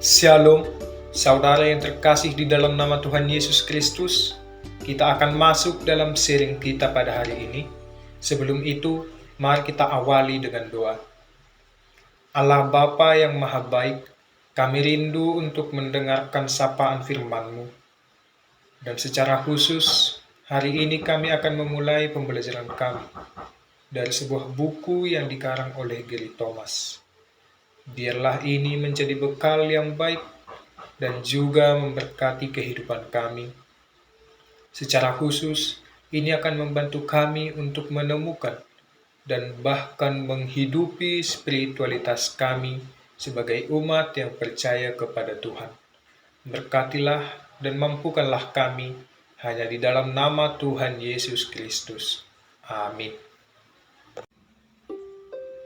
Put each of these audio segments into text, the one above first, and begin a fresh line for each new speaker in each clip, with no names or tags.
Shalom, saudara yang terkasih di dalam nama Tuhan Yesus Kristus. Kita akan masuk dalam sharing kita pada hari ini. Sebelum itu, mari kita awali dengan doa. Allah Bapa yang Maha Baik, kami rindu untuk mendengarkan sapaan firman-Mu. Dan secara khusus, hari ini kami akan memulai pembelajaran kami dari sebuah buku yang dikarang oleh Gary Thomas. Biarlah ini menjadi bekal yang baik dan juga memberkati kehidupan kami. Secara khusus, ini akan membantu kami untuk menemukan dan bahkan menghidupi spiritualitas kami sebagai umat yang percaya kepada Tuhan. Berkatilah dan mampukanlah kami hanya di dalam nama Tuhan Yesus Kristus. Amin.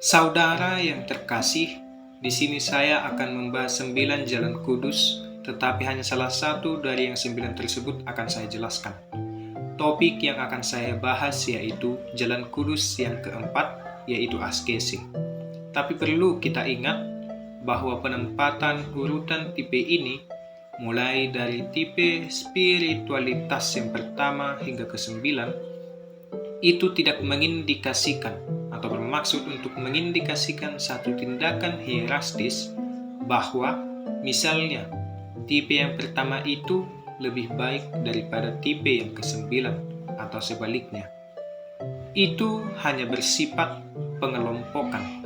Saudara yang terkasih, di sini saya akan membahas 9 jalan kudus, tetapi hanya salah satu dari yang 9 tersebut akan saya jelaskan. Topik yang akan saya bahas yaitu jalan kudus yang keempat, yaitu askese. Tapi perlu kita ingat bahwa penempatan urutan tipe ini mulai dari tipe spiritualitas yang pertama hingga ke-9 itu tidak mengindikasikan atau bermaksud untuk mengindikasikan satu tindakan hierarkis bahwa misalnya tipe yang pertama itu lebih baik daripada tipe yang ke-9 atau sebaliknya. Itu hanya bersifat pengelompokan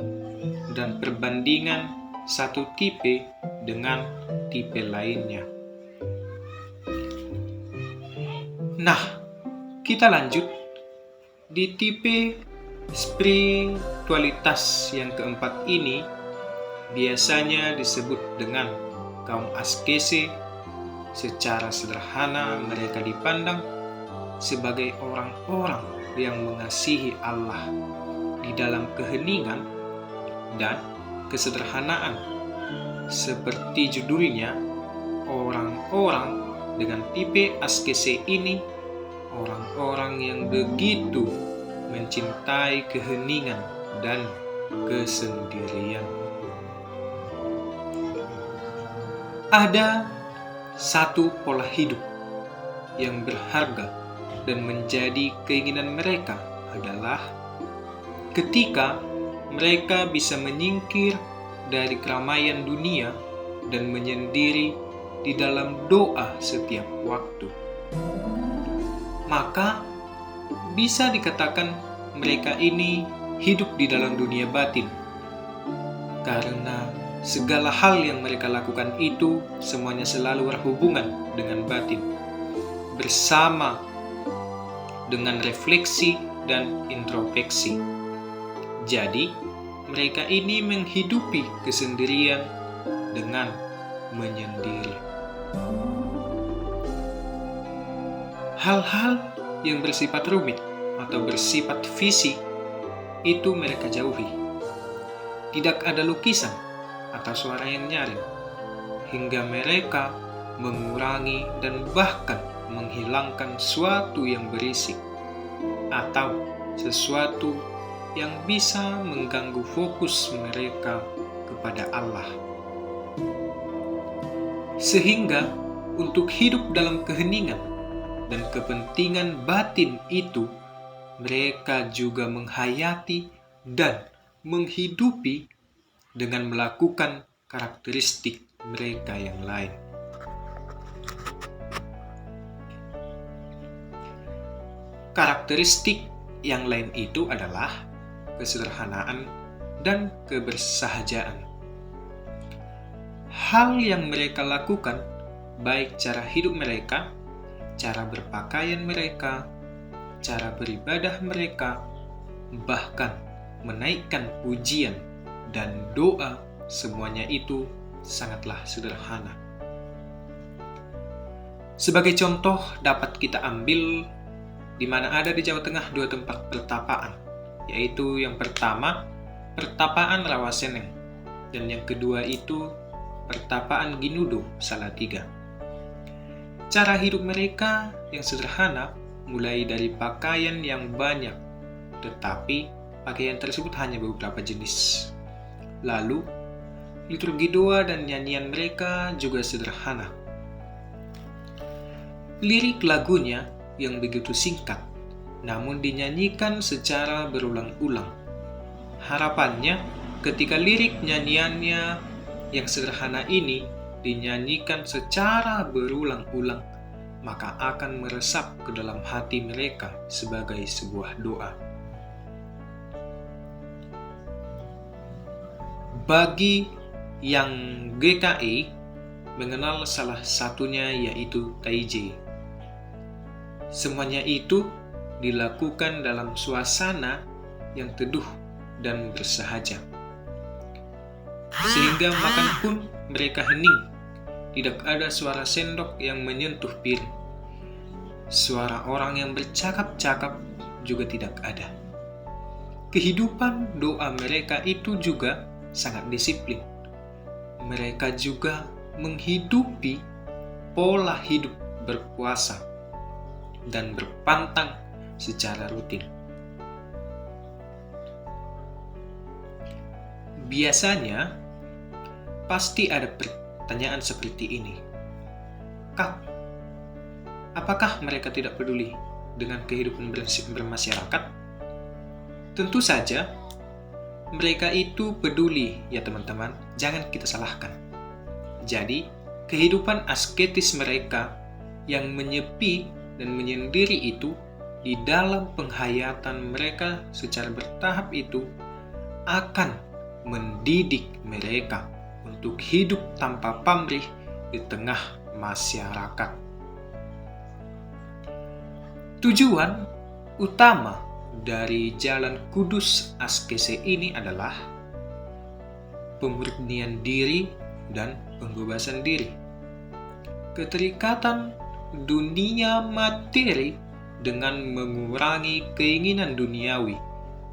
dan perbandingan satu tipe dengan tipe lainnya. Nah, kita lanjut di tipe spiritualitas yang keempat ini biasanya disebut dengan kaum askese. Secara sederhana mereka dipandang sebagai orang-orang yang mengasihi Allah di dalam keheningan dan kesederhanaan. Seperti judulnya, orang-orang dengan tipe askese ini orang-orang yang begitu mencintai keheningan dan kesendirian. Ada satu pola hidup yang berharga dan menjadi keinginan mereka adalah ketika mereka bisa menyingkir dari keramaian dunia dan menyendiri di dalam doa setiap waktu. Maka bisa dikatakan mereka ini hidup di dalam dunia batin, karena segala hal yang mereka lakukan itu semuanya selalu berhubungan dengan batin, bersama dengan refleksi dan introspeksi. Jadi, mereka ini menghidupi kesendirian dengan menyendiri. Hal-hal yang bersifat rumit atau bersifat fisik itu mereka jauhi. Tidak ada lukisan atau suara yang nyaring, hingga mereka mengurangi dan bahkan menghilangkan sesuatu yang berisik atau sesuatu yang bisa mengganggu fokus mereka kepada Allah. Sehingga untuk hidup dalam keheningan dan kepentingan batin itu, mereka juga menghayati dan menghidupi dengan melakukan karakteristik mereka yang lain. Karakteristik yang lain itu adalah kesederhanaan dan kebersahajaan. Hal yang mereka lakukan, baik cara hidup mereka, cara berpakaian mereka, cara beribadah mereka, bahkan menaikkan pujian dan doa, semuanya itu sangatlah sederhana. Sebagai contoh dapat kita ambil di mana ada di Jawa Tengah 2 tempat pertapaan, yaitu yang pertama pertapaan Rawaseneng dan yang kedua itu pertapaan Ginudo Salatiga. Cara hidup mereka yang sederhana mulai dari pakaian yang banyak, tetapi pakaian tersebut hanya beberapa jenis. Lalu Liturgi doa dan nyanyian mereka juga sederhana. Lirik lagunya yang begitu singkat, namun dinyanyikan secara berulang-ulang. Harapannya, ketika lirik nyanyiannya yang sederhana ini dinyanyikan secara berulang-ulang, maka akan meresap ke dalam hati mereka sebagai sebuah doa. Bagi yang GKI mengenal salah satunya yaitu Taizé. Semuanya itu dilakukan dalam suasana yang teduh dan bersahaja. Sehingga makan pun mereka hening. Tidak ada suara sendok yang menyentuh piring. Suara orang yang bercakap-cakap juga tidak ada. Kehidupan doa mereka itu juga sangat disiplin. Mereka juga menghidupi pola hidup berpuasa dan berpantang secara rutin. Biasanya, pasti ada pertanyaan seperti ini. Kak, apakah mereka tidak peduli dengan kehidupan bermasyarakat? Tentu saja, mereka itu peduli ya teman-teman, jangan kita salahkan. Jadi, kehidupan asketis mereka yang menyepi dan menyendiri itu di dalam penghayatan mereka secara bertahap itu akan mendidik mereka untuk hidup tanpa pamrih di tengah masyarakat. Tujuan utama dari Jalan Kudus Askese ini adalah pemurnian diri dan pembebasan diri. Keterikatan dunia materi dengan mengurangi keinginan duniawi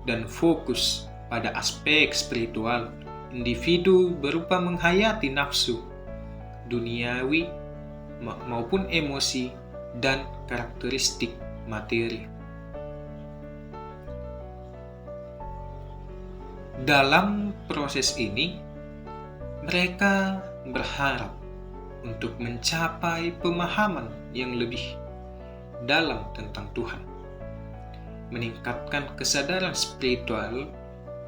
dan fokus pada aspek spiritual individu berupa menghayati nafsu duniawi maupun emosi dan karakteristik materi. Dalam proses ini, mereka berharap untuk mencapai pemahaman yang lebih dalam tentang Tuhan, meningkatkan kesadaran spiritual,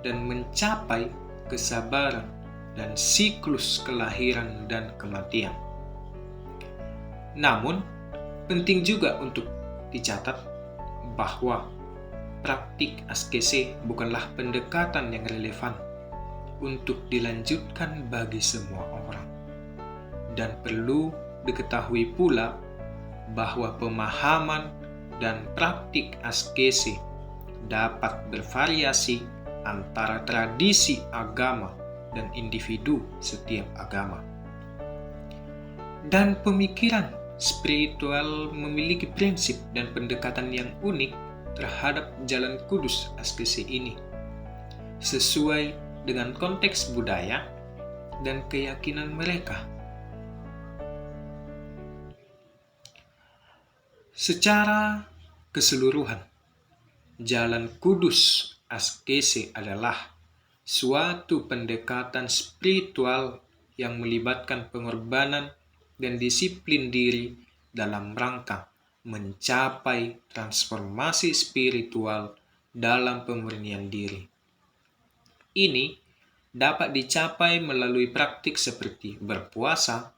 dan mencapai kesabaran dan siklus kelahiran dan kematian. Namun, penting juga untuk dicatat bahwa praktik askese bukanlah pendekatan yang relevan untuk dilanjutkan bagi semua orang. Dan perlu diketahui pula bahwa pemahaman dan praktik askese dapat bervariasi antara tradisi agama dan individu setiap agama. Dan pemikiran spiritual memiliki prinsip dan pendekatan yang unik terhadap Jalan Kudus Askese ini, sesuai dengan konteks budaya dan keyakinan mereka. Secara keseluruhan, Jalan Kudus Askese adalah suatu pendekatan spiritual yang melibatkan pengorbanan dan disiplin diri dalam rangka mencapai transformasi spiritual dalam pemurnian diri. Ini dapat dicapai melalui praktik seperti berpuasa,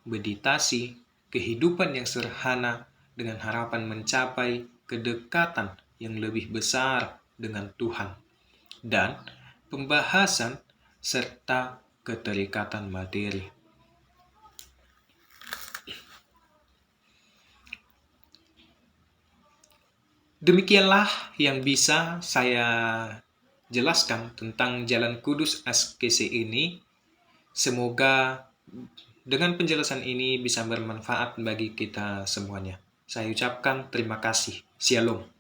meditasi, kehidupan yang sederhana dengan harapan mencapai kedekatan yang lebih besar dengan Tuhan, dan pembahasan serta keterikatan materi. Demikianlah yang bisa saya jelaskan tentang Jalan Kudus Askese ini. Semoga dengan penjelasan ini bisa bermanfaat bagi kita semuanya. Saya ucapkan terima kasih. Shalom.